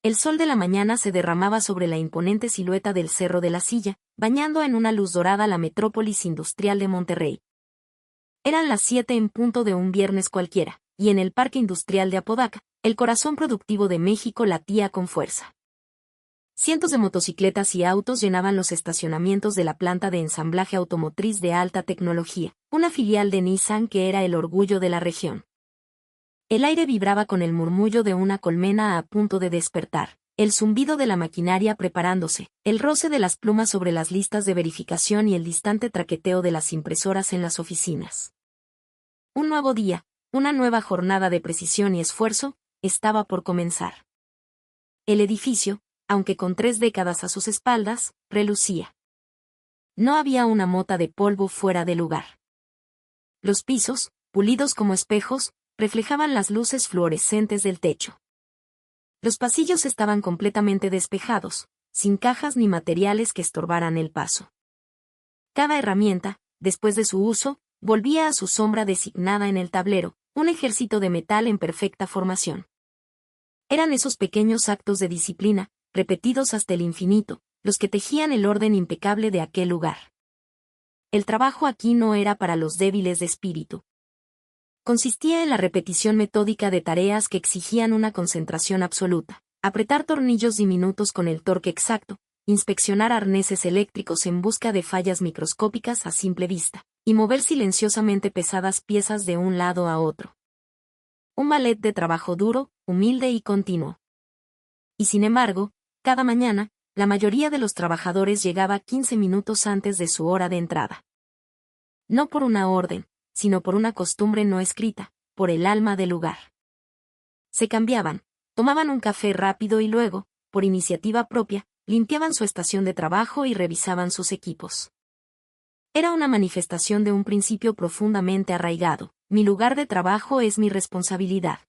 El sol de la mañana se derramaba sobre la imponente silueta del Cerro de la Silla, bañando en una luz dorada la metrópolis industrial de Monterrey. Eran las 7 en punto de un viernes cualquiera, y en el Parque Industrial de Apodaca, el corazón productivo de México latía con fuerza. Cientos de motocicletas y autos llenaban los estacionamientos de la planta de ensamblaje automotriz de alta tecnología, una filial de Nissan que era el orgullo de la región. El aire vibraba con el murmullo de una colmena a punto de despertar, el zumbido de la maquinaria preparándose, el roce de las plumas sobre las listas de verificación y el distante traqueteo de las impresoras en las oficinas. Un nuevo día, una nueva jornada de precisión y esfuerzo, estaba por comenzar. El edificio, aunque con 3 décadas a sus espaldas, relucía. No había una mota de polvo fuera de lugar. Los pisos, pulidos como espejos, reflejaban las luces fluorescentes del techo. Los pasillos estaban completamente despejados, sin cajas ni materiales que estorbaran el paso. Cada herramienta, después de su uso, volvía a su sombra designada en el tablero, un ejército de metal en perfecta formación. Eran esos pequeños actos de disciplina, repetidos hasta el infinito, los que tejían el orden impecable de aquel lugar. El trabajo aquí no era para los débiles de espíritu. Consistía en la repetición metódica de tareas que exigían una concentración absoluta, apretar tornillos diminutos con el torque exacto, inspeccionar arneses eléctricos en busca de fallas microscópicas a simple vista, y mover silenciosamente pesadas piezas de un lado a otro. Un ballet de trabajo duro, humilde y continuo. Y sin embargo, cada mañana, la mayoría de los trabajadores llegaba 15 minutos antes de su hora de entrada. No por una orden, sino por una costumbre no escrita, por el alma del lugar. Se cambiaban, tomaban un café rápido y luego, por iniciativa propia, limpiaban su estación de trabajo y revisaban sus equipos. Era una manifestación de un principio profundamente arraigado: mi lugar de trabajo es mi responsabilidad.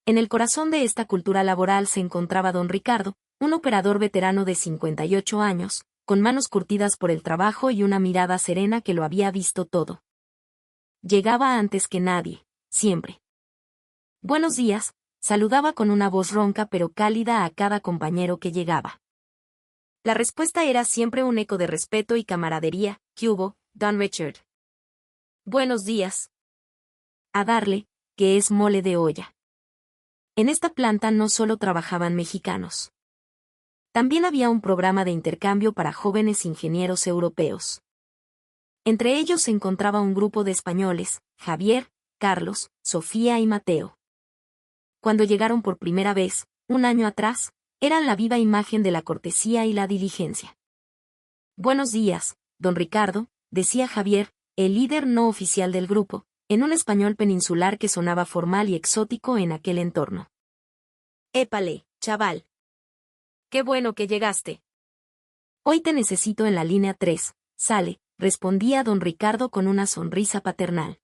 En el corazón de esta cultura laboral se encontraba don Ricardo, un operador veterano de 58 años, con manos curtidas por el trabajo y una mirada serena que lo había visto todo. Llegaba antes que nadie, siempre. Buenos días, saludaba con una voz ronca pero cálida a cada compañero que llegaba. La respuesta era siempre un eco de respeto y camaradería: ¿qué hubo, don Richard? Buenos días. A darle, que es mole de olla. En esta planta no solo trabajaban mexicanos. También había un programa de intercambio para jóvenes ingenieros europeos. Entre ellos se encontraba un grupo de españoles: Javier, Carlos, Sofía y Mateo. Cuando llegaron por primera vez, un año atrás, eran la viva imagen de la cortesía y la diligencia. Buenos días, don Ricardo, decía Javier, el líder no oficial del grupo, en un español peninsular que sonaba formal y exótico en aquel entorno. Épale, chaval. Qué bueno que llegaste. Hoy te necesito en la línea 3, sale, respondía don Ricardo con una sonrisa paternal.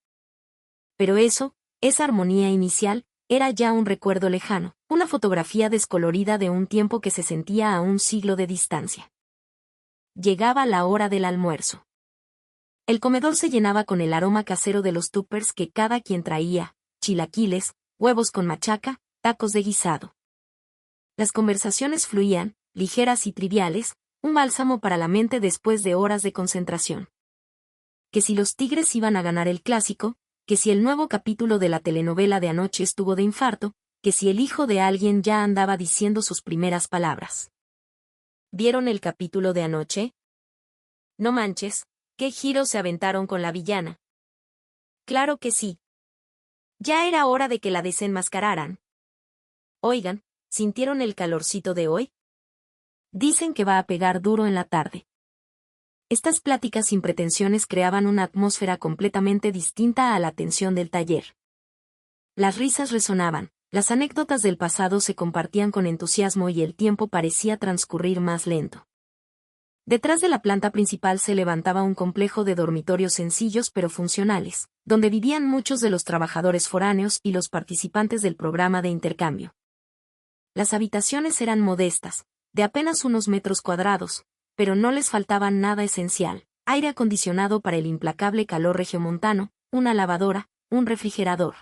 Pero eso, esa armonía inicial, era ya un recuerdo lejano, una fotografía descolorida de un tiempo que se sentía a un siglo de distancia. Llegaba la hora del almuerzo. El comedor se llenaba con el aroma casero de los tuppers que cada quien traía: chilaquiles, huevos con machaca, tacos de guisado. Las conversaciones fluían, ligeras y triviales, un bálsamo para la mente después de horas de concentración. Que si los Tigres iban a ganar el clásico, que si el nuevo capítulo de la telenovela de anoche estuvo de infarto, que si el hijo de alguien ya andaba diciendo sus primeras palabras. ¿Vieron el capítulo de anoche? No manches, qué giro se aventaron con la villana. Claro que sí. Ya era hora de que la desenmascararan. Oigan, ¿sintieron el calorcito de hoy? Dicen que va a pegar duro en la tarde. Estas pláticas sin pretensiones creaban una atmósfera completamente distinta a la tensión del taller. Las risas resonaban, las anécdotas del pasado se compartían con entusiasmo y el tiempo parecía transcurrir más lento. Detrás de la planta principal se levantaba un complejo de dormitorios sencillos pero funcionales, donde vivían muchos de los trabajadores foráneos y los participantes del programa de intercambio. Las habitaciones eran modestas, de apenas unos metros cuadrados, pero no les faltaba nada esencial: aire acondicionado para el implacable calor regiomontano, una lavadora, un refrigerador.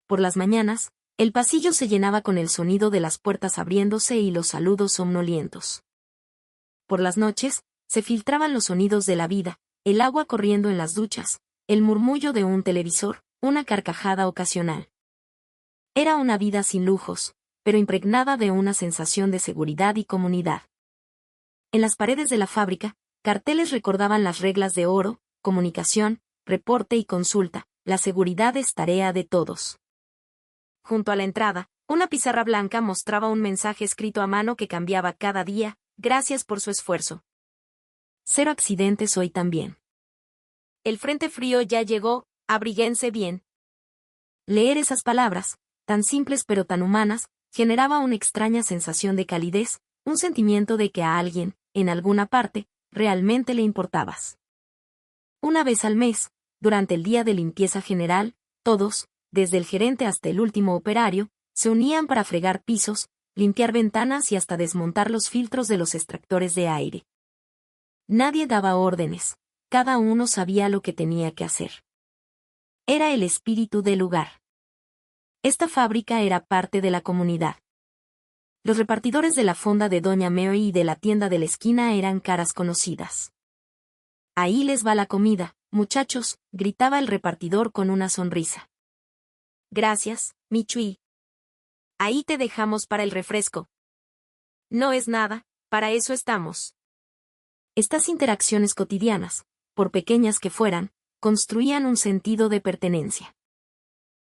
Por las mañanas, El pasillo se llenaba con el sonido de las puertas abriéndose y los saludos somnolientos. Por las noches, se filtraban los sonidos de la vida, el agua corriendo en las duchas, el murmullo de un televisor, una carcajada ocasional. Era una vida sin lujos, pero impregnada de una sensación de seguridad y comunidad. En las paredes de la fábrica, carteles recordaban las reglas de oro: comunicación, reporte y consulta, la seguridad es tarea de todos. Junto a la entrada, una pizarra blanca mostraba un mensaje escrito a mano que cambiaba cada día: gracias por su esfuerzo. 0 accidentes hoy también. El frente frío ya llegó, abríguense bien. Leer esas palabras, tan simples pero tan humanas, generaba una extraña sensación de calidez, un sentimiento de que a alguien, en alguna parte, realmente le importabas. Una vez al mes, durante el día de limpieza general, todos, desde el gerente hasta el último operario, se unían para fregar pisos, limpiar ventanas y hasta desmontar los filtros de los extractores de aire. Nadie daba órdenes, cada uno sabía lo que tenía que hacer. Era el espíritu del lugar. Esta fábrica era parte de la comunidad. Los repartidores de la fonda de Doña Mary y de la tienda de la esquina eran caras conocidas. Ahí les va la comida, muchachos, gritaba el repartidor con una sonrisa. Gracias, Michui. Ahí te dejamos para el refresco. No es nada, para eso estamos. Estas interacciones cotidianas, por pequeñas que fueran, construían un sentido de pertenencia.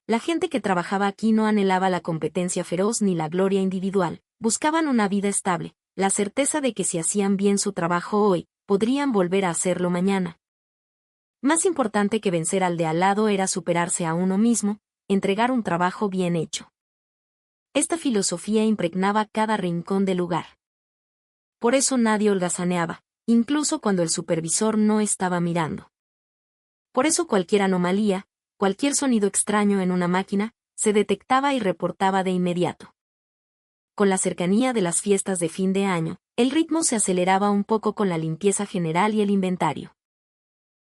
La gente que trabajaba aquí no anhelaba la competencia feroz ni la gloria individual, buscaban una vida estable, la certeza de que si hacían bien su trabajo hoy, podrían volver a hacerlo mañana. Más importante que vencer al de al lado era superarse a uno mismo, entregar un trabajo bien hecho. Esta filosofía impregnaba cada rincón del lugar. Por eso nadie holgazaneaba, incluso cuando el supervisor no estaba mirando. Por eso cualquier anomalía, cualquier sonido extraño en una máquina, se detectaba y reportaba de inmediato. Con la cercanía de las fiestas de fin de año, el ritmo se aceleraba un poco con la limpieza general y el inventario.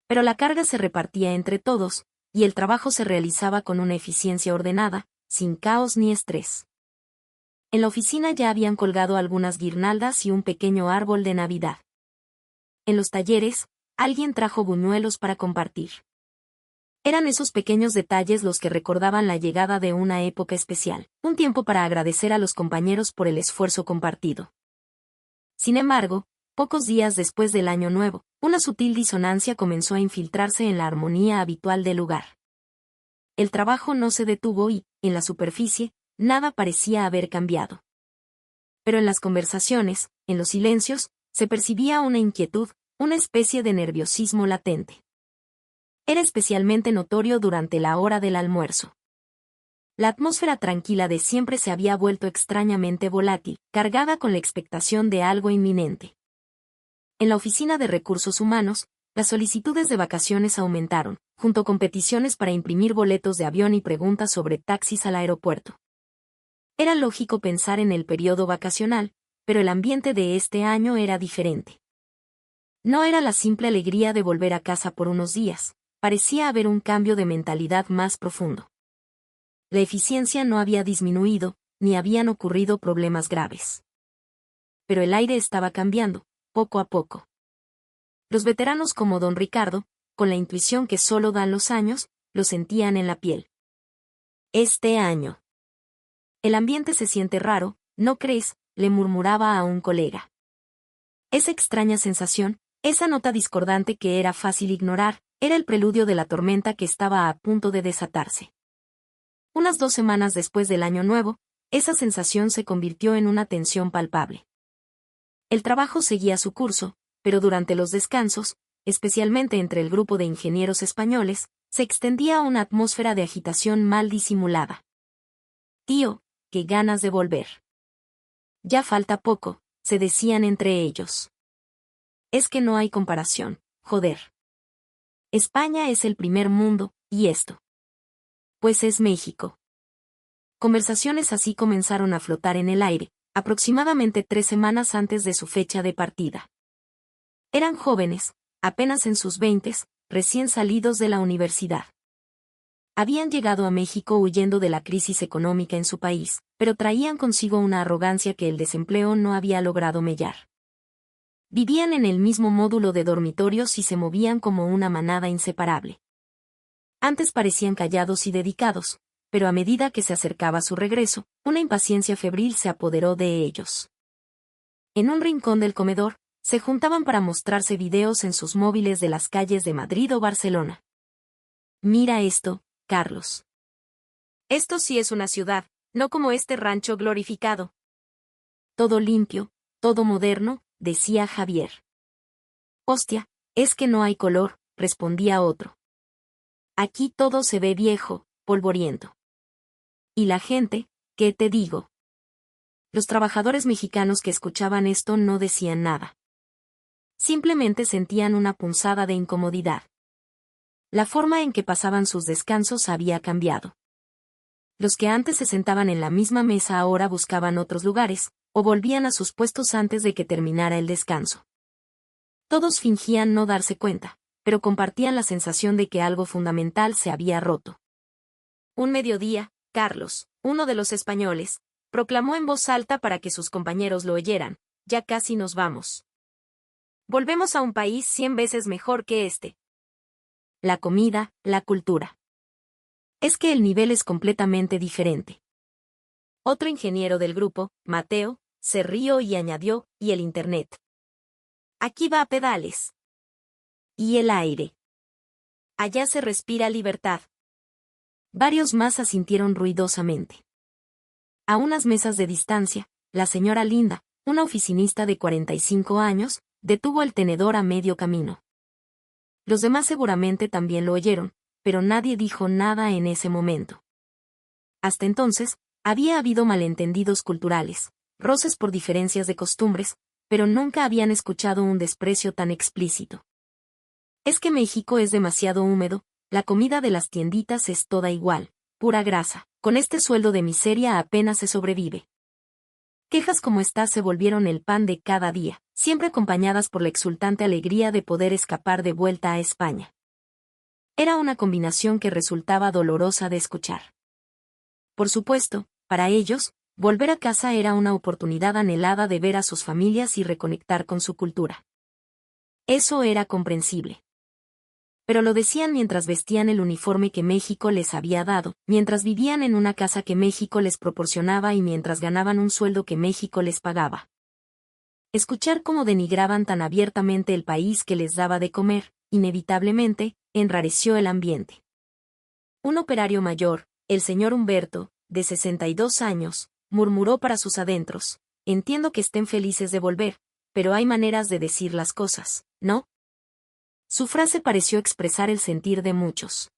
Pero la carga se repartía entre todos, y el trabajo se realizaba con una eficiencia ordenada, sin caos ni estrés. En la oficina ya habían colgado algunas guirnaldas y un pequeño árbol de Navidad. En los talleres, alguien trajo buñuelos para compartir. Eran esos pequeños detalles los que recordaban la llegada de una época especial, un tiempo para agradecer a los compañeros por el esfuerzo compartido. Sin embargo, pocos días después del Año Nuevo, una sutil disonancia comenzó a infiltrarse en la armonía habitual del lugar. El trabajo no se detuvo y, en la superficie, nada parecía haber cambiado. Pero en las conversaciones, en los silencios, se percibía una inquietud, una especie de nerviosismo latente. Era especialmente notorio durante la hora del almuerzo. La atmósfera tranquila de siempre se había vuelto extrañamente volátil, cargada con la expectación de algo inminente. En la oficina de recursos humanos, las solicitudes de vacaciones aumentaron, junto con peticiones para imprimir boletos de avión y preguntas sobre taxis al aeropuerto. Era lógico pensar en el periodo vacacional, pero el ambiente de este año era diferente. No era la simple alegría de volver a casa por unos días, parecía haber un cambio de mentalidad más profundo. La eficiencia no había disminuido, ni habían ocurrido problemas graves. Pero el aire estaba cambiando, poco a poco. Los veteranos como don Ricardo, con la intuición que solo dan los años, lo sentían en la piel. Este año. El ambiente se siente raro, ¿no crees?, le murmuraba a un colega. Esa extraña sensación, esa nota discordante que era fácil ignorar, era el preludio de la tormenta que estaba a punto de desatarse. Unas 2 semanas después del Año Nuevo, esa sensación se convirtió en una tensión palpable. El trabajo seguía su curso, pero durante los descansos, especialmente entre el grupo de ingenieros españoles, se extendía una atmósfera de agitación mal disimulada. Tío, qué ganas de volver. Ya falta poco, se decían entre ellos. Es que no hay comparación, joder. España es el primer mundo, y esto. Pues es México. Conversaciones así comenzaron a flotar en el aire, aproximadamente 3 semanas antes de su fecha de partida. Eran jóvenes, apenas en sus 20s, recién salidos de la universidad. Habían llegado a México huyendo de la crisis económica en su país, pero traían consigo una arrogancia que el desempleo no había logrado mellar. Vivían en el mismo módulo de dormitorios y se movían como una manada inseparable. Antes parecían callados y dedicados, pero a medida que se acercaba su regreso, una impaciencia febril se apoderó de ellos. En un rincón del comedor, se juntaban para mostrarse videos en sus móviles de las calles de Madrid o Barcelona. Mira esto, Carlos. Esto sí es una ciudad, no como este rancho glorificado. Todo limpio, todo moderno, decía Javier. Hostia, es que no hay color, respondía otro. Aquí todo se ve viejo, polvoriento. Y la gente, ¿qué te digo? Los trabajadores mexicanos que escuchaban esto no decían nada. Simplemente sentían una punzada de incomodidad. La forma en que pasaban sus descansos había cambiado. Los que antes se sentaban en la misma mesa ahora buscaban otros lugares, o volvían a sus puestos antes de que terminara el descanso. Todos fingían no darse cuenta, pero compartían la sensación de que algo fundamental se había roto. Un mediodía, Carlos, uno de los españoles, proclamó en voz alta para que sus compañeros lo oyeran: ya casi nos vamos. Volvemos a un país 100 veces mejor que este. La comida, la cultura. Es que el nivel es completamente diferente. Otro ingeniero del grupo, Mateo, se rió y añadió: y el internet. Aquí va a pedales. Y el aire. Allá se respira libertad. Varios más asintieron ruidosamente. A unas mesas de distancia, la señora Linda, una oficinista de 45 años, detuvo el tenedor a medio camino. Los demás seguramente también lo oyeron, pero nadie dijo nada en ese momento. Hasta entonces, había habido malentendidos culturales, roces por diferencias de costumbres, pero nunca habían escuchado un desprecio tan explícito. Es que México es demasiado húmedo, la comida de las tienditas es toda igual, pura grasa, con este sueldo de miseria apenas se sobrevive. Quejas como estas se volvieron el pan de cada día, siempre acompañadas por la exultante alegría de poder escapar de vuelta a España. Era una combinación que resultaba dolorosa de escuchar. Por supuesto, para ellos, volver a casa era una oportunidad anhelada de ver a sus familias y reconectar con su cultura. Eso era comprensible. Pero lo decían mientras vestían el uniforme que México les había dado, mientras vivían en una casa que México les proporcionaba y mientras ganaban un sueldo que México les pagaba. Escuchar cómo denigraban tan abiertamente el país que les daba de comer, inevitablemente, enrareció el ambiente. Un operario mayor, el señor Humberto, de 62 años, murmuró para sus adentros: entiendo que estén felices de volver, pero hay maneras de decir las cosas, ¿no? Su frase pareció expresar el sentir de muchos.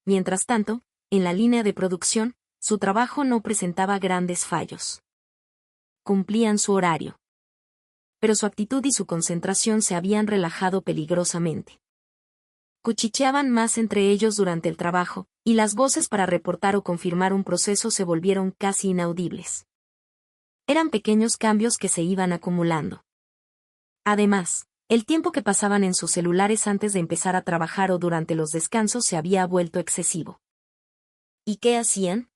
Mientras tanto, en la línea de producción, su trabajo no presentaba grandes fallos. Cumplían su horario. Pero su actitud y su concentración se habían relajado peligrosamente. Cuchicheaban más entre ellos durante el trabajo, y las voces para reportar o confirmar un proceso se volvieron casi inaudibles. Eran pequeños cambios que se iban acumulando. Además, el tiempo que pasaban en sus celulares antes de empezar a trabajar o durante los descansos se había vuelto excesivo. ¿Y qué hacían?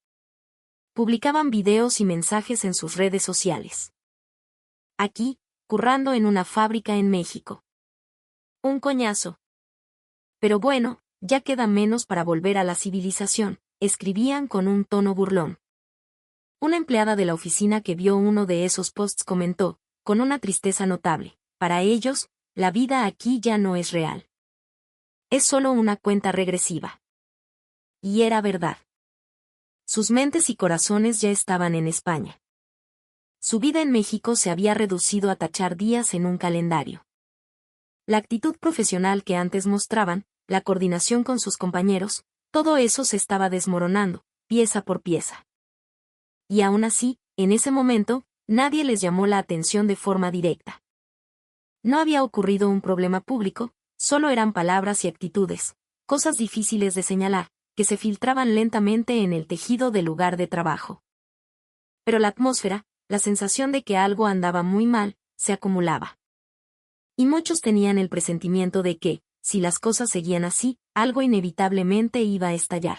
Publicaban videos y mensajes en sus redes sociales. Aquí, currando en una fábrica en México. Un coñazo. Pero bueno, ya queda menos para volver a la civilización, escribían con un tono burlón. Una empleada de la oficina que vio uno de esos posts comentó, con una tristeza notable: para ellos, la vida aquí ya no es real. Es solo una cuenta regresiva. Y era verdad. Sus mentes y corazones ya estaban en España. Su vida en México se había reducido a tachar días en un calendario. La actitud profesional que antes mostraban, la coordinación con sus compañeros, todo eso se estaba desmoronando, pieza por pieza. Y aún así, en ese momento, nadie les llamó la atención de forma directa. No había ocurrido un problema público, solo eran palabras y actitudes, cosas difíciles de señalar, que se filtraban lentamente en el tejido del lugar de trabajo. Pero la atmósfera, la sensación de que algo andaba muy mal, se acumulaba. Y muchos tenían el presentimiento de que, si las cosas seguían así, algo inevitablemente iba a estallar.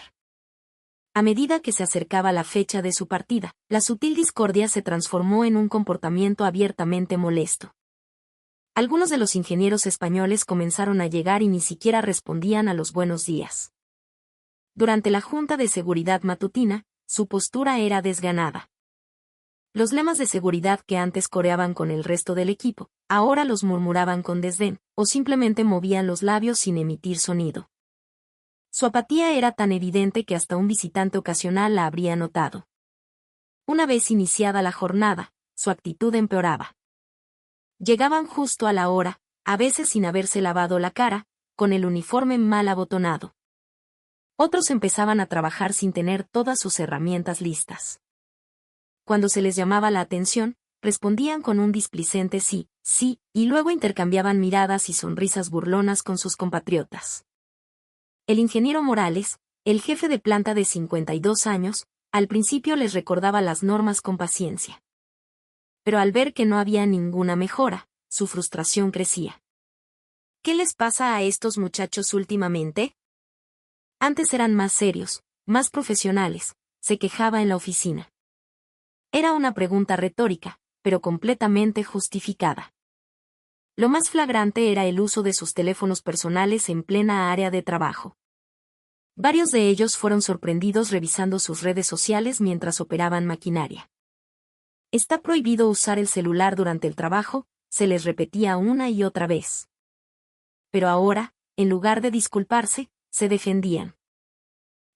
A medida que se acercaba la fecha de su partida, la sutil discordia se transformó en un comportamiento abiertamente molesto. Algunos de los ingenieros españoles comenzaron a llegar y ni siquiera respondían a los buenos días. Durante la junta de seguridad matutina, su postura era desganada. Los lemas de seguridad que antes coreaban con el resto del equipo, ahora los murmuraban con desdén, o simplemente movían los labios sin emitir sonido. Su apatía era tan evidente que hasta un visitante ocasional la habría notado. Una vez iniciada la jornada, su actitud empeoraba. Llegaban justo a la hora, a veces sin haberse lavado la cara, con el uniforme mal abotonado. Otros empezaban a trabajar sin tener todas sus herramientas listas. Cuando se les llamaba la atención, respondían con un displicente sí, sí, y luego intercambiaban miradas y sonrisas burlonas con sus compatriotas. El ingeniero Morales, el jefe de planta de 52 años, al principio les recordaba las normas con paciencia. Pero al ver que no había ninguna mejora, su frustración crecía. ¿Qué les pasa a estos muchachos últimamente? Antes eran más serios, más profesionales, se quejaba en la oficina. Era una pregunta retórica, pero completamente justificada. Lo más flagrante era el uso de sus teléfonos personales en plena área de trabajo. Varios de ellos fueron sorprendidos revisando sus redes sociales mientras operaban maquinaria. Está prohibido usar el celular durante el trabajo, se les repetía una y otra vez. Pero ahora, en lugar de disculparse, se defendían.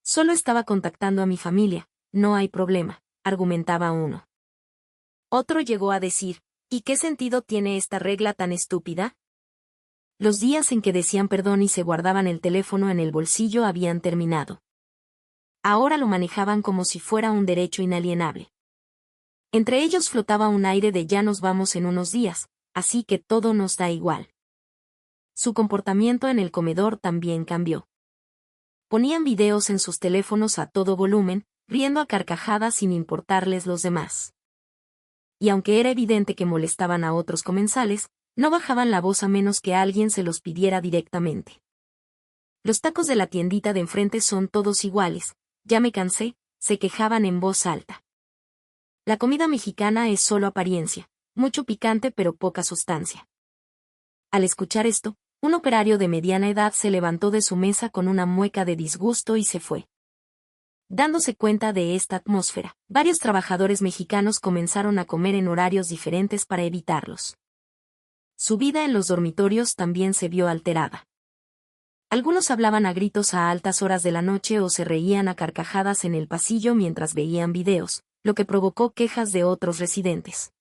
Solo estaba contactando a mi familia, no hay problema, argumentaba uno. Otro llegó a decir, ¿y qué sentido tiene esta regla tan estúpida? Los días en que decían perdón y se guardaban el teléfono en el bolsillo habían terminado. Ahora lo manejaban como si fuera un derecho inalienable. Entre ellos flotaba un aire de ya nos vamos en unos días, así que todo nos da igual. Su comportamiento en el comedor también cambió. Ponían videos en sus teléfonos a todo volumen, riendo a carcajadas sin importarles los demás. Y aunque era evidente que molestaban a otros comensales, no bajaban la voz a menos que alguien se los pidiera directamente. Los tacos de la tiendita de enfrente son todos iguales, ya me cansé, se quejaban en voz alta. La comida mexicana es solo apariencia, mucho picante pero poca sustancia. Al escuchar esto, un operario de mediana edad se levantó de su mesa con una mueca de disgusto y se fue. Dándose cuenta de esta atmósfera, varios trabajadores mexicanos comenzaron a comer en horarios diferentes para evitarlos. Su vida en los dormitorios también se vio alterada. Algunos hablaban a gritos a altas horas de la noche o se reían a carcajadas en el pasillo mientras veían videos, lo que provocó quejas de otros residentes.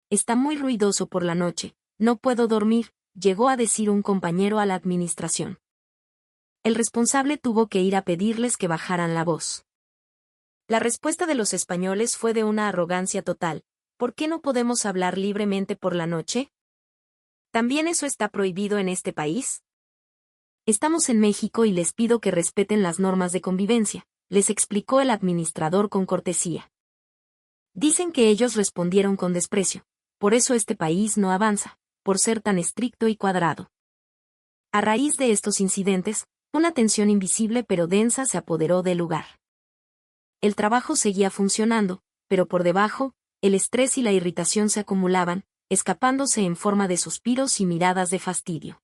Está muy ruidoso por la noche, no puedo dormir, llegó a decir un compañero a la administración. El responsable tuvo que ir a pedirles que bajaran la voz. La respuesta de los españoles fue de una arrogancia total. ¿Por qué no podemos hablar libremente por la noche? ¿También eso está prohibido en este país? Estamos en México y les pido que respeten las normas de convivencia, les explicó el administrador con cortesía. Dicen que ellos respondieron con desprecio, por eso este país no avanza, por ser tan estricto y cuadrado. A raíz de estos incidentes, una tensión invisible pero densa se apoderó del lugar. El trabajo seguía funcionando, pero por debajo, el estrés y la irritación se acumulaban, escapándose en forma de suspiros y miradas de fastidio.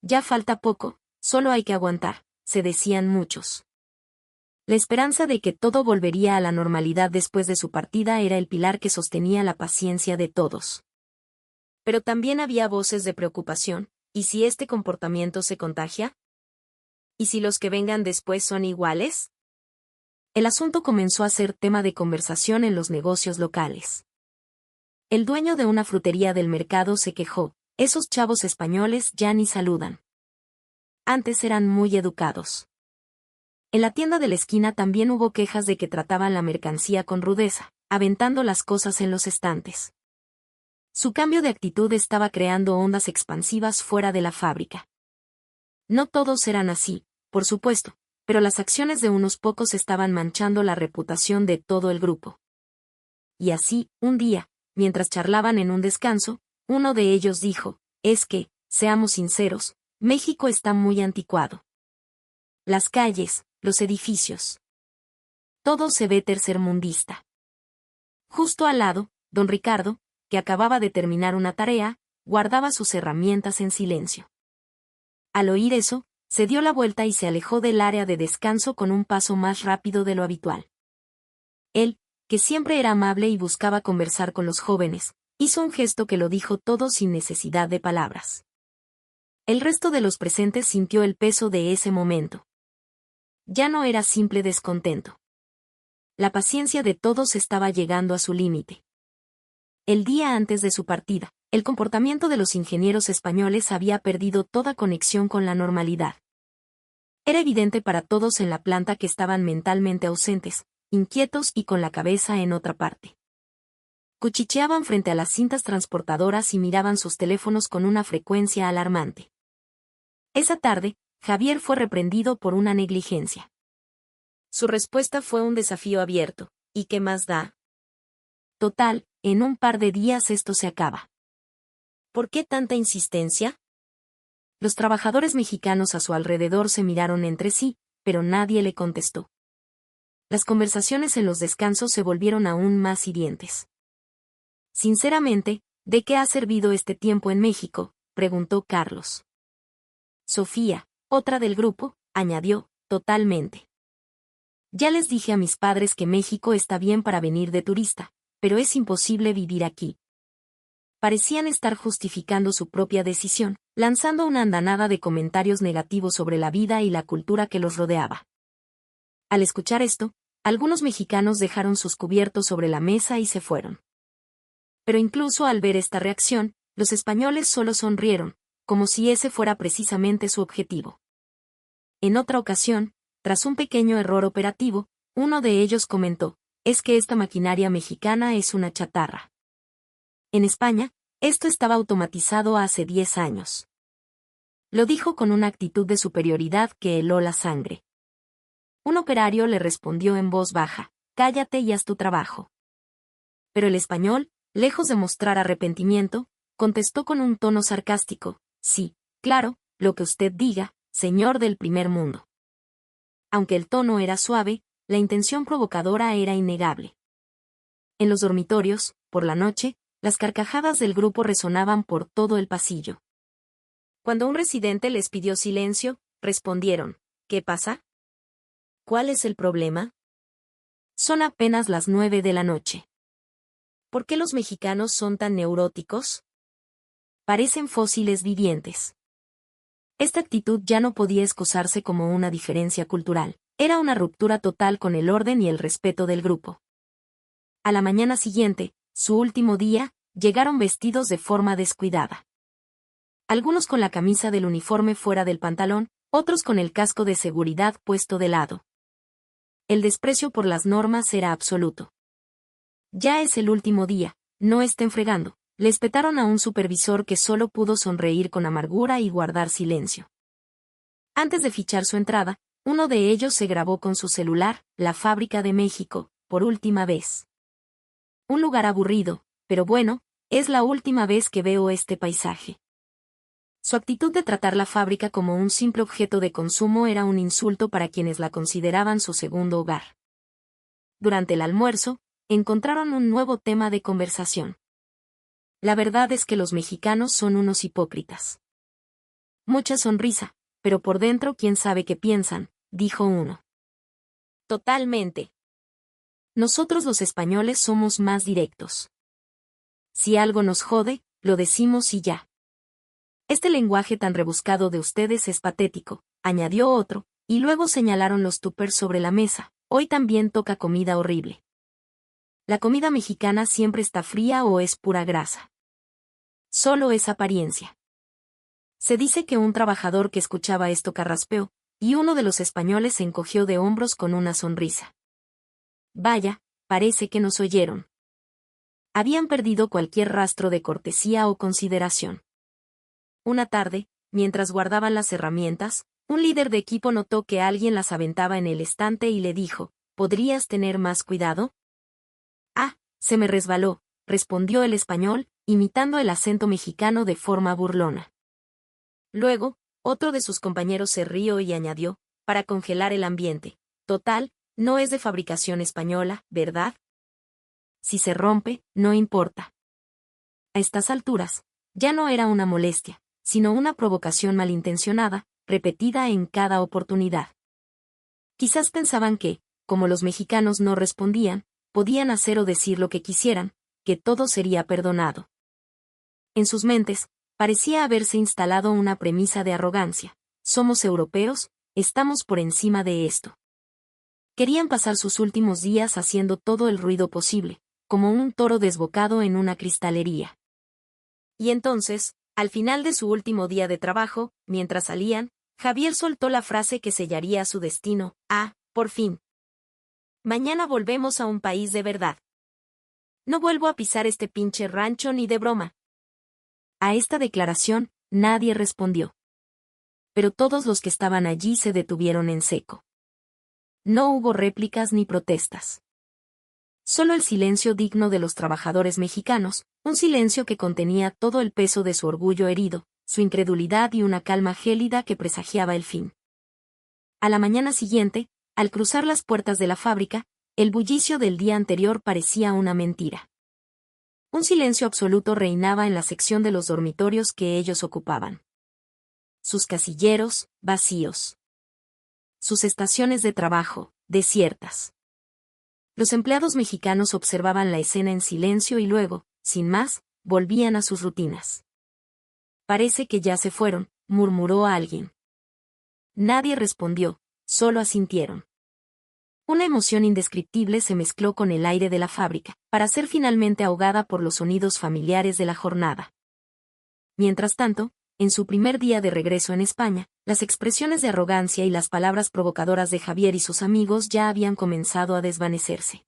Ya falta poco, solo hay que aguantar, se decían muchos. La esperanza de que todo volvería a la normalidad después de su partida era el pilar que sostenía la paciencia de todos. Pero también había voces de preocupación, ¿y si este comportamiento se contagia? ¿Y si los que vengan después son iguales? El asunto comenzó a ser tema de conversación en los negocios locales. El dueño de una frutería del mercado se quejó, esos chavos españoles ya ni saludan. Antes eran muy educados. En la tienda de la esquina también hubo quejas de que trataban la mercancía con rudeza, aventando las cosas en los estantes. Su cambio de actitud estaba creando ondas expansivas fuera de la fábrica. No todos eran así, por supuesto, pero las acciones de unos pocos estaban manchando la reputación de todo el grupo. Y así, un día, mientras charlaban en un descanso, uno de ellos dijo, es que, seamos sinceros, México está muy anticuado. Las calles, los edificios. Todo se ve tercermundista. Justo al lado, don Ricardo, que acababa de terminar una tarea, guardaba sus herramientas en silencio. Al oír eso, se dio la vuelta y se alejó del área de descanso con un paso más rápido de lo habitual. Él, que siempre era amable y buscaba conversar con los jóvenes, hizo un gesto que lo dijo todo sin necesidad de palabras. El resto de los presentes sintió el peso de ese momento. Ya no era simple descontento. La paciencia de todos estaba llegando a su límite. El día antes de su partida, el comportamiento de los ingenieros españoles había perdido toda conexión con la normalidad. Era evidente para todos en la planta que estaban mentalmente ausentes, inquietos y con la cabeza en otra parte. Cuchicheaban frente a las cintas transportadoras y miraban sus teléfonos con una frecuencia alarmante. Esa tarde, Javier fue reprendido por una negligencia. Su respuesta fue un desafío abierto. ¿Y qué más da? Total, en un par de días esto se acaba. ¿Por qué tanta insistencia? Los trabajadores mexicanos a su alrededor se miraron entre sí, pero nadie le contestó. Las conversaciones en los descansos se volvieron aún más hirientes. Sinceramente, ¿de qué ha servido este tiempo en México?, preguntó Carlos. Sofía, otra del grupo, añadió, totalmente. Ya les dije a mis padres que México está bien para venir de turista, pero es imposible vivir aquí. Parecían estar justificando su propia decisión, lanzando una andanada de comentarios negativos sobre la vida y la cultura que los rodeaba. Al escuchar esto, algunos mexicanos dejaron sus cubiertos sobre la mesa y se fueron. Pero incluso al ver esta reacción, los españoles solo sonrieron, como si ese fuera precisamente su objetivo. En otra ocasión, tras un pequeño error operativo, uno de ellos comentó, es que esta maquinaria mexicana es una chatarra. En España, esto estaba automatizado hace 10 años. Lo dijo con una actitud de superioridad que heló la sangre. Un operario le respondió en voz baja, cállate y haz tu trabajo. Pero el español, lejos de mostrar arrepentimiento, contestó con un tono sarcástico, sí, claro, lo que usted diga, señor del primer mundo. Aunque el tono era suave, la intención provocadora era innegable. En los dormitorios, por la noche, las carcajadas del grupo resonaban por todo el pasillo. Cuando un residente les pidió silencio, respondieron, ¿qué pasa? ¿Cuál es el problema? Son apenas las 9 de la noche. ¿Por qué los mexicanos son tan neuróticos? Parecen fósiles vivientes. Esta actitud ya no podía excusarse como una diferencia cultural, era una ruptura total con el orden y el respeto del grupo. A la mañana siguiente, su último día, llegaron vestidos de forma descuidada. Algunos con la camisa del uniforme fuera del pantalón, otros con el casco de seguridad puesto de lado. El desprecio por las normas era absoluto. Ya es el último día, no estén fregando, le espetaron a un supervisor que solo pudo sonreír con amargura y guardar silencio. Antes de fichar su entrada, uno de ellos se grabó con su celular, la Fábrica de México, por última vez. Un lugar aburrido, pero bueno, es la última vez que veo este paisaje. Su actitud de tratar la fábrica como un simple objeto de consumo era un insulto para quienes la consideraban su segundo hogar. Durante el almuerzo, encontraron un nuevo tema de conversación. La verdad es que los mexicanos son unos hipócritas. Mucha sonrisa, pero por dentro quién sabe qué piensan, dijo uno. Totalmente. Nosotros los españoles somos más directos. Si algo nos jode, lo decimos y ya. Este lenguaje tan rebuscado de ustedes es patético, añadió otro, y luego señalaron los tuppers sobre la mesa, hoy también toca comida horrible. La comida mexicana siempre está fría o es pura grasa. Solo es apariencia. Se dice que un trabajador que escuchaba esto carraspeó, y uno de los españoles se encogió de hombros con una sonrisa. Vaya, parece que nos oyeron. Habían perdido cualquier rastro de cortesía o consideración. Una tarde, mientras guardaban las herramientas, un líder de equipo notó que alguien las aventaba en el estante y le dijo, ¿podrías tener más cuidado? Ah, se me resbaló, respondió el español, imitando el acento mexicano de forma burlona. Luego, Otro de sus compañeros se rió y añadió, para congelar el ambiente. Total, no es de fabricación española, ¿verdad? Si se rompe, no importa. A estas alturas, ya no era una molestia, sino una provocación malintencionada, repetida en cada oportunidad. Quizás pensaban que, como los mexicanos no respondían, podían hacer o decir lo que quisieran, que todo sería perdonado. En sus mentes, parecía haberse instalado una premisa de arrogancia. Somos europeos, estamos por encima de esto. Querían pasar sus últimos días haciendo todo el ruido posible, como un toro desbocado en una cristalería. Y entonces, al final de su último día de trabajo, mientras salían, Javier soltó la frase que sellaría su destino. Por fin. Mañana volvemos a un país de verdad. No vuelvo a pisar este pinche rancho ni de broma. A esta declaración, nadie respondió. Pero todos los que estaban allí se detuvieron en seco. No hubo réplicas ni protestas. Solo el silencio digno de los trabajadores mexicanos, un silencio que contenía todo el peso de su orgullo herido, su incredulidad y una calma gélida que presagiaba el fin. A la mañana siguiente, al cruzar las puertas de la fábrica, el bullicio del día anterior parecía una mentira. Un silencio absoluto reinaba en la sección de los dormitorios que ellos ocupaban. Sus casilleros, vacíos. Sus estaciones de trabajo, desiertas. Los empleados mexicanos observaban la escena en silencio y luego, sin más, volvían a sus rutinas. Parece que ya se fueron, murmuró alguien. Nadie respondió, solo asintieron. Una emoción indescriptible se mezcló con el aire de la fábrica, para ser finalmente ahogada por los sonidos familiares de la jornada. Mientras tanto, en su primer día de regreso en España, las expresiones de arrogancia y las palabras provocadoras de Javier y sus amigos ya habían comenzado a desvanecerse.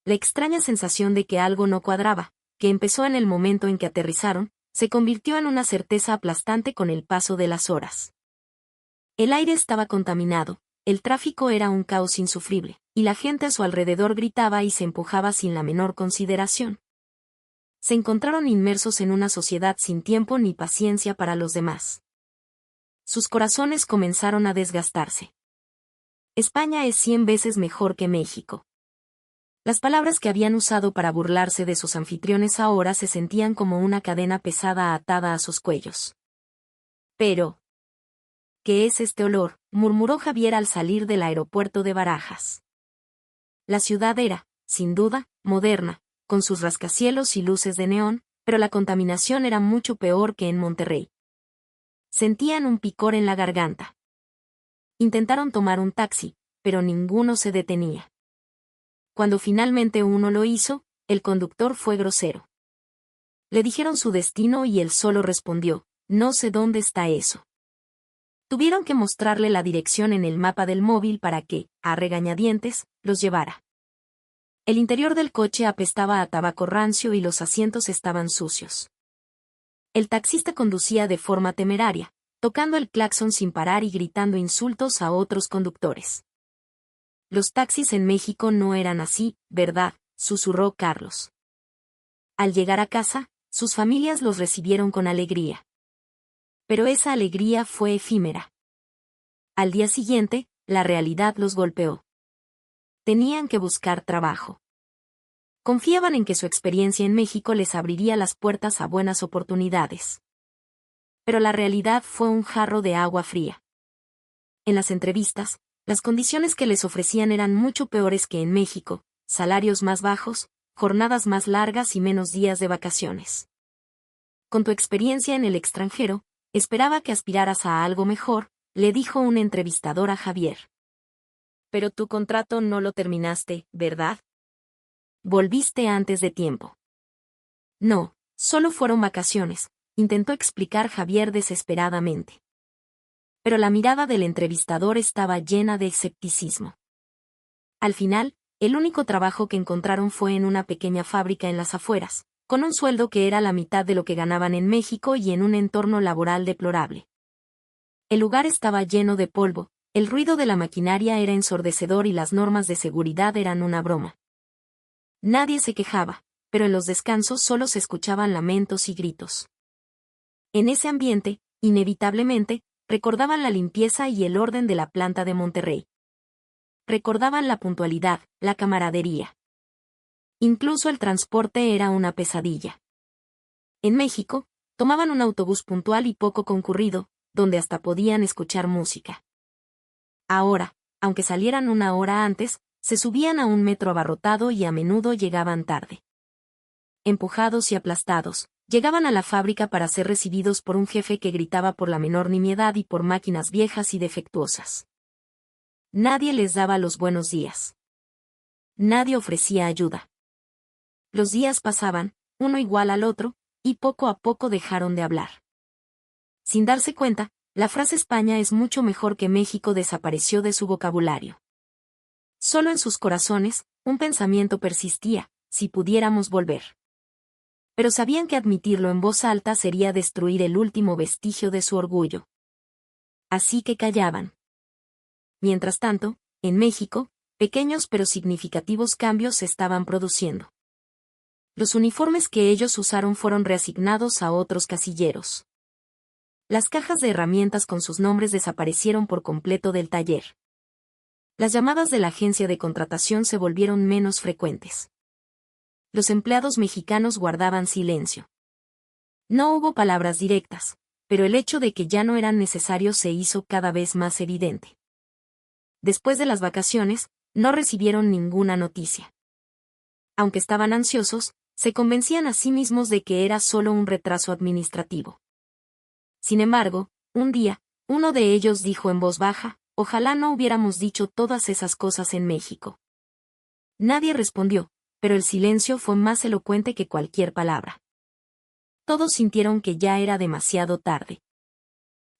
La extraña sensación de que algo no cuadraba, que empezó en el momento en que aterrizaron, se convirtió en una certeza aplastante con el paso de las horas. El aire estaba contaminado, el tráfico era un caos insufrible, y la gente a su alrededor gritaba y se empujaba sin la menor consideración. Se encontraron inmersos en una sociedad sin tiempo ni paciencia para los demás. Sus corazones comenzaron a desgastarse. España es 100 veces mejor que México. Las palabras que habían usado para burlarse de sus anfitriones ahora se sentían como una cadena pesada atada a sus cuellos. Pero, ¿qué es este olor?, murmuró Javier al salir del aeropuerto de Barajas. La ciudad era, sin duda, moderna, con sus rascacielos y luces de neón, pero la contaminación era mucho peor que en Monterrey. Sentían un picor en la garganta. Intentaron tomar un taxi, pero ninguno se detenía. Cuando finalmente uno lo hizo, el conductor fue grosero. Le dijeron su destino y él solo respondió, no sé dónde está eso. Tuvieron que mostrarle la dirección en el mapa del móvil para que, a regañadientes, los llevara. El interior del coche apestaba a tabaco rancio y los asientos estaban sucios. El taxista conducía de forma temeraria, tocando el claxon sin parar y gritando insultos a otros conductores. Los taxis en México no eran así, ¿verdad?, susurró Carlos. Al llegar a casa, sus familias los recibieron con alegría. Pero esa alegría fue efímera. Al día siguiente, la realidad los golpeó. Tenían que buscar trabajo. Confiaban en que su experiencia en México les abriría las puertas a buenas oportunidades. Pero la realidad fue un jarro de agua fría. En las entrevistas, las condiciones que les ofrecían eran mucho peores que en México, salarios más bajos, jornadas más largas y menos días de vacaciones. Con tu experiencia en el extranjero, esperaba que aspiraras a algo mejor, le dijo un entrevistador a Javier. Pero tu contrato no lo terminaste, ¿verdad? Volviste antes de tiempo. No, solo fueron vacaciones, intentó explicar Javier desesperadamente. Pero la mirada del entrevistador estaba llena de escepticismo. Al final, el único trabajo que encontraron fue en una pequeña fábrica en las afueras, con un sueldo que era la mitad de lo que ganaban en México y en un entorno laboral deplorable. El lugar estaba lleno de polvo, el ruido de la maquinaria era ensordecedor y las normas de seguridad eran una broma. Nadie se quejaba, pero en los descansos solo se escuchaban lamentos y gritos. En ese ambiente, inevitablemente, recordaban la limpieza y el orden de la planta de Monterrey. Recordaban la puntualidad, la camaradería. Incluso el transporte era una pesadilla. En México, tomaban un autobús puntual y poco concurrido, donde hasta podían escuchar música. Ahora, aunque salieran una hora antes, se subían a un metro abarrotado y a menudo llegaban tarde. Empujados y aplastados, llegaban a la fábrica para ser recibidos por un jefe que gritaba por la menor nimiedad y por máquinas viejas y defectuosas. Nadie les daba los buenos días. Nadie ofrecía ayuda. Los días pasaban, uno igual al otro, y poco a poco dejaron de hablar. Sin darse cuenta, la frase España es mucho mejor que México desapareció de su vocabulario. Solo en sus corazones, un pensamiento persistía: si pudiéramos volver. Pero sabían que admitirlo en voz alta sería destruir el último vestigio de su orgullo. Así que callaban. Mientras tanto, en México, pequeños pero significativos cambios se estaban produciendo. Los uniformes que ellos usaron fueron reasignados a otros casilleros. Las cajas de herramientas con sus nombres desaparecieron por completo del taller. Las llamadas de la agencia de contratación se volvieron menos frecuentes. Los empleados mexicanos guardaban silencio. No hubo palabras directas, pero el hecho de que ya no eran necesarios se hizo cada vez más evidente. Después de las vacaciones, no recibieron ninguna noticia. Aunque estaban ansiosos, se convencían a sí mismos de que era solo un retraso administrativo. Sin embargo, un día, uno de ellos dijo en voz baja: ojalá no hubiéramos dicho todas esas cosas en México. Nadie respondió, pero el silencio fue más elocuente que cualquier palabra. Todos sintieron que ya era demasiado tarde.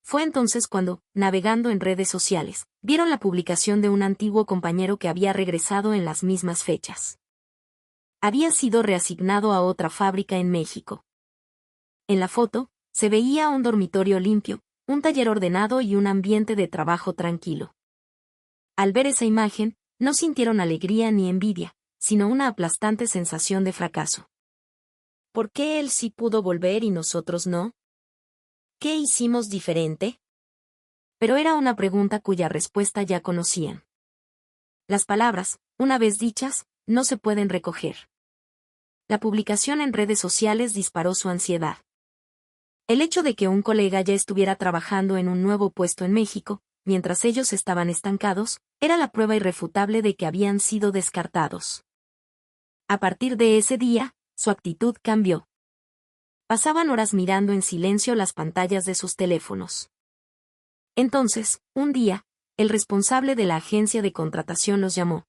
Fue entonces cuando, navegando en redes sociales, vieron la publicación de un antiguo compañero que había regresado en las mismas fechas. Había sido reasignado a otra fábrica en México. En la foto, se veía un dormitorio limpio, un taller ordenado y un ambiente de trabajo tranquilo. Al ver esa imagen, no sintieron alegría ni envidia, sino una aplastante sensación de fracaso. ¿Por qué él sí pudo volver y nosotros no? ¿Qué hicimos diferente? Pero era una pregunta cuya respuesta ya conocían. Las palabras, una vez dichas, no se pueden recoger. La publicación en redes sociales disparó su ansiedad. El hecho de que un colega ya estuviera trabajando en un nuevo puesto en México, mientras ellos estaban estancados, era la prueba irrefutable de que habían sido descartados. A partir de ese día, su actitud cambió. Pasaban horas mirando en silencio las pantallas de sus teléfonos. Entonces, un día, el responsable de la agencia de contratación los llamó.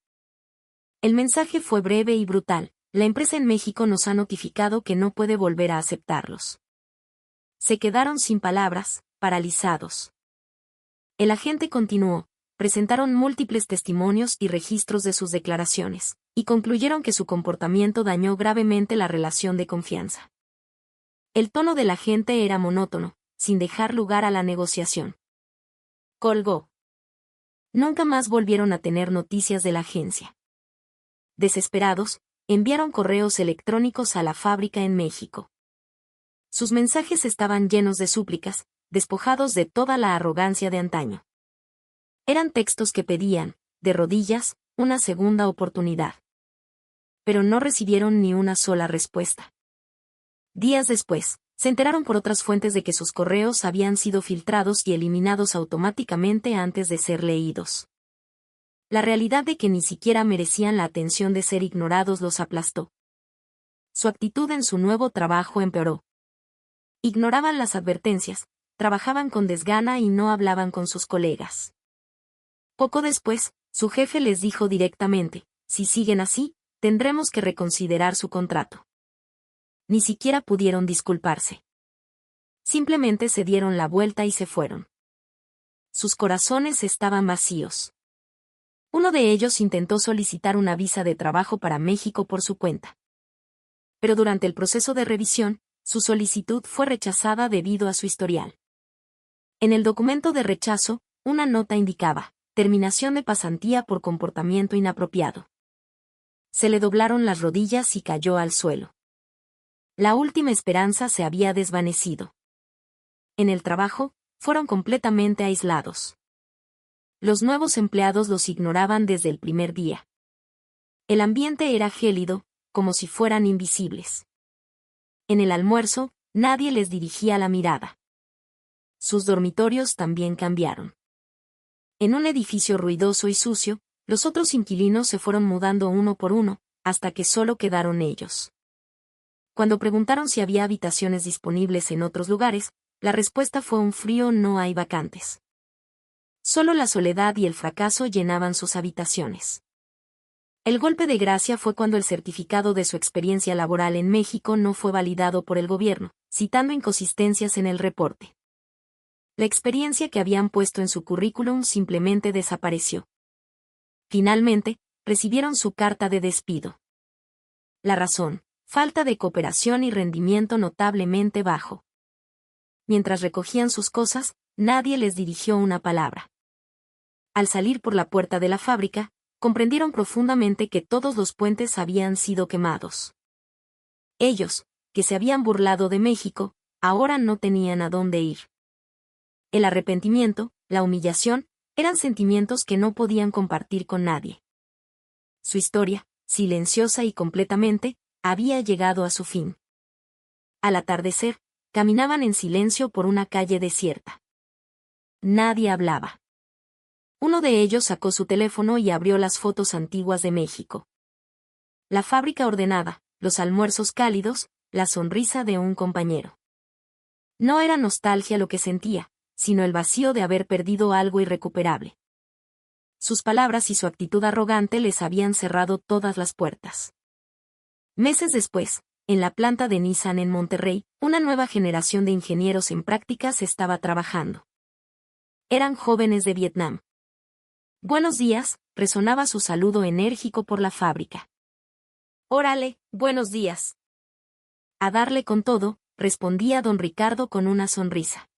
El mensaje fue breve y brutal: la empresa en México nos ha notificado que no puede volver a aceptarlos. Se quedaron sin palabras, paralizados. El agente continuó: presentaron múltiples testimonios y registros de sus declaraciones, y concluyeron que su comportamiento dañó gravemente la relación de confianza. El tono del agente era monótono, sin dejar lugar a la negociación. Colgó. Nunca más volvieron a tener noticias de la agencia. Desesperados, enviaron correos electrónicos a la fábrica en México. Sus mensajes estaban llenos de súplicas, despojados de toda la arrogancia de antaño. Eran textos que pedían, de rodillas, una segunda oportunidad. Pero no recibieron ni una sola respuesta. Días después, se enteraron por otras fuentes de que sus correos habían sido filtrados y eliminados automáticamente antes de ser leídos. La realidad de que ni siquiera merecían la atención de ser ignorados los aplastó. Su actitud en su nuevo trabajo empeoró. Ignoraban las advertencias, trabajaban con desgana y no hablaban con sus colegas. Poco después, su jefe les dijo directamente: si siguen así, tendremos que reconsiderar su contrato. Ni siquiera pudieron disculparse. Simplemente se dieron la vuelta y se fueron. Sus corazones estaban vacíos. Uno de ellos intentó solicitar una visa de trabajo para México por su cuenta. Pero durante el proceso de revisión, su solicitud fue rechazada debido a su historial. En el documento de rechazo, una nota indicaba: terminación de pasantía por comportamiento inapropiado. Se le doblaron las rodillas y cayó al suelo. La última esperanza se había desvanecido. En el trabajo, fueron completamente aislados. Los nuevos empleados los ignoraban desde el primer día. El ambiente era gélido, como si fueran invisibles. En el almuerzo, nadie les dirigía la mirada. Sus dormitorios también cambiaron. En un edificio ruidoso y sucio, los otros inquilinos se fueron mudando uno por uno, hasta que solo quedaron ellos. Cuando preguntaron si había habitaciones disponibles en otros lugares, la respuesta fue un frío no hay vacantes. Solo la soledad y el fracaso llenaban sus habitaciones. El golpe de gracia fue cuando el certificado de su experiencia laboral en México no fue validado por el gobierno, citando inconsistencias en el reporte. La experiencia que habían puesto en su currículum simplemente desapareció. Finalmente, recibieron su carta de despido. La razón: falta de cooperación y rendimiento notablemente bajo. Mientras recogían sus cosas, nadie les dirigió una palabra. Al salir por la puerta de la fábrica, comprendieron profundamente que todos los puentes habían sido quemados. Ellos, que se habían burlado de México, ahora no tenían a dónde ir. El arrepentimiento, la humillación, eran sentimientos que no podían compartir con nadie. Su historia, silenciosa y completamente, había llegado a su fin. Al atardecer, caminaban en silencio por una calle desierta. Nadie hablaba. Uno de ellos sacó su teléfono y abrió las fotos antiguas de México. La fábrica ordenada, los almuerzos cálidos, la sonrisa de un compañero. No era nostalgia lo que sentía, sino el vacío de haber perdido algo irrecuperable. Sus palabras y su actitud arrogante les habían cerrado todas las puertas. Meses después, en la planta de Nissan en Monterrey, una nueva generación de ingenieros en prácticas estaba trabajando. Eran jóvenes de Vietnam. Buenos días, resonaba su saludo enérgico por la fábrica. Órale, buenos días. A darle con todo, respondía don Ricardo con una sonrisa.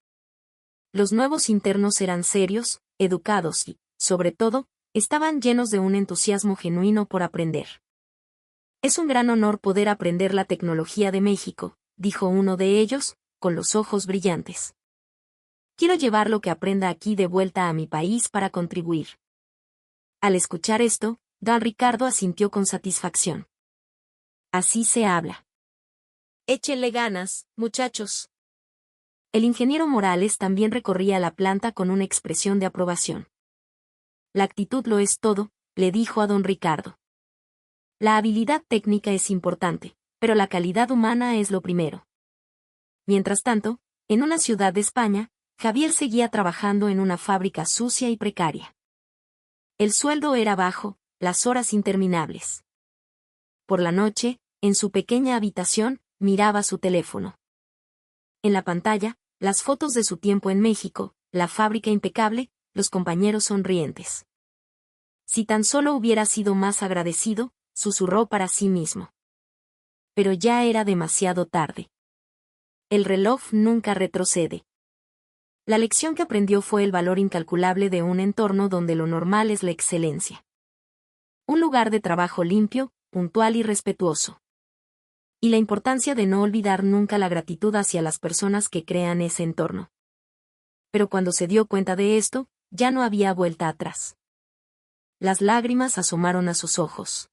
Los nuevos internos eran serios, educados y, sobre todo, estaban llenos de un entusiasmo genuino por aprender. Es un gran honor poder aprender la tecnología de México, dijo uno de ellos, con los ojos brillantes. Quiero llevar lo que aprenda aquí de vuelta a mi país para contribuir. Al escuchar esto, don Ricardo asintió con satisfacción. Así se habla. Échenle ganas, muchachos. El ingeniero Morales también recorría la planta con una expresión de aprobación. La actitud lo es todo, le dijo a don Ricardo. La habilidad técnica es importante, pero la calidad humana es lo primero. Mientras tanto, en una ciudad de España, Javier seguía trabajando en una fábrica sucia y precaria. El sueldo era bajo, las horas interminables. Por la noche, en su pequeña habitación, miraba su teléfono. En la pantalla, las fotos de su tiempo en México, la fábrica impecable, los compañeros sonrientes. Si tan solo hubiera sido más agradecido, susurró para sí mismo. Pero ya era demasiado tarde. El reloj nunca retrocede. La lección que aprendió fue el valor incalculable de un entorno donde lo normal es la excelencia. Un lugar de trabajo limpio, puntual y respetuoso. Y la importancia de no olvidar nunca la gratitud hacia las personas que crean ese entorno. Pero cuando se dio cuenta de esto, ya no había vuelta atrás. Las lágrimas asomaron a sus ojos.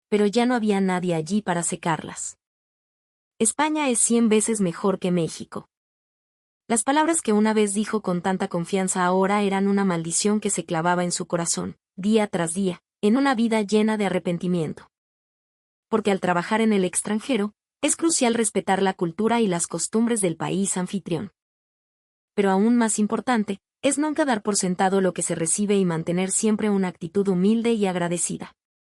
Pero ya no había nadie allí para secarlas. España es 100 veces mejor que México. Las palabras que una vez dijo con tanta confianza ahora eran una maldición que se clavaba en su corazón, día tras día, en una vida llena de arrepentimiento. Porque al trabajar en el extranjero, es crucial respetar la cultura y las costumbres del país anfitrión. Pero aún más importante, es nunca dar por sentado lo que se recibe y mantener siempre una actitud humilde y agradecida.